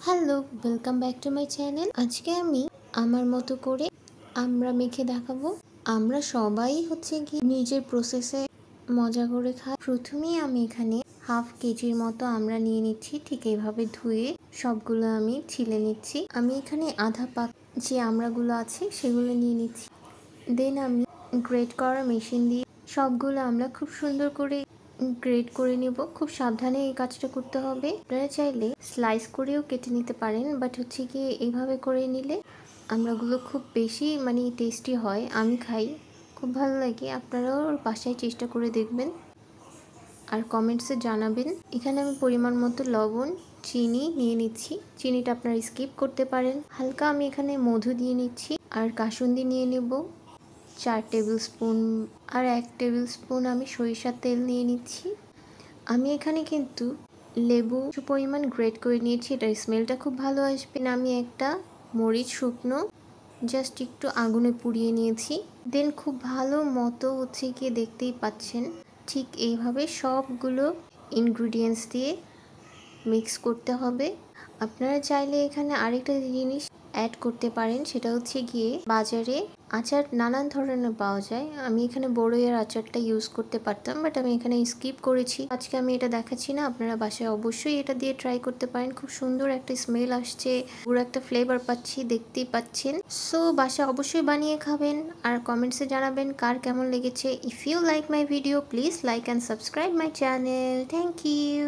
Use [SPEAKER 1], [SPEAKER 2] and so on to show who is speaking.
[SPEAKER 1] Hello, welcome back to my channel. আজকে আমি আমার মতো করে আমরা মেখে দেখাবো। আমরা সবাই কি নিজের প্রসেসে মজা করে খাই। প্রথমেই আমি এখানে হাফ কেজির মতো আমরা নিয়ে নিচ্ছি। ঠিক এইভাবে ধুয়ে সবগুলো আমি ছিলে নিচ্ছি। আমি এখানে আধা পাক যে আমড়াগুলো আছে সেগুলো নিয়ে নিচ্ছি। দেন আমি গ্রেট করা মেশিন দিয়ে সবগুলো আমরা খুব সুন্দর করে গ্রেট করে নেব। খুব সাবধানে এই কাজটা করতে হবে। আপনারা চাইলে স্লাইস করেও কেটে নিতে পারেন, বাট গিয়ে এইভাবে করে নিলে আমড়াগুলো খুব বেশি টেস্টি হয়। আমি খাই, খুব ভালো লাগে। আপনারাও বাসায় চেষ্টা করে দেখবেন আর কমেন্টসে জানাবেন। এখানে আমি পরিমাণ মতো লবণ, চিনি নিয়ে নিচ্ছি। চিনিটা আপনারা স্কিপ করতে পারেন। হালকা আমি এখানে মধু দিয়ে নিচ্ছি আর কাসুন্দি নিয়ে নেব 4 টেবিল স্পুন, আর 1 টেবিল স্পুন আমি সরিষার তেল নিয়ে নিচ্ছি। আমি এখানে কিন্তু লেবু পরিমাণ গ্রেট করে নিয়েছি, এটার স্মেলটা খুব ভালো আসবে। আমি একটা মরিচ শুকনো জাস্ট একটু আগুনে পুড়িয়ে নিয়েছি। দেন খুব ভালো মতো গিয়ে দেখতেই পাচ্ছেন ঠিক এইভাবে সবগুলো ইনগ্রিডিয়েন্টস দিয়ে মিক্স করতে হবে। আপনারা চাইলে এখানে আরেকটা জিনিস অ্যাড করতে পারেন, সেটা গিয়ে বাজারে আচার নানান ধরনের পাওয়া যায়। আমি এখানে বড়ইয়ের আচারটা ইউজ করতে পারতাম, বাট আমি এখানে স্কিপ করেছি। আজকে আমি এটা দেখাচ্ছি না। আপনারা বাসায় অবশ্যই এটা দিয়ে ট্রাই করতে পারেন। খুব সুন্দর একটা স্মেল আসছে, পুরো একটা ফ্লেভার পাচ্ছি, দেখতেই পাচ্ছেন। সো বাসায় অবশ্যই বানিয়ে খাবেন আর কমেন্টসে জানাবেন কার কেমন লেগেছে। If you like my video, please like and subscribe my channel. Thank you.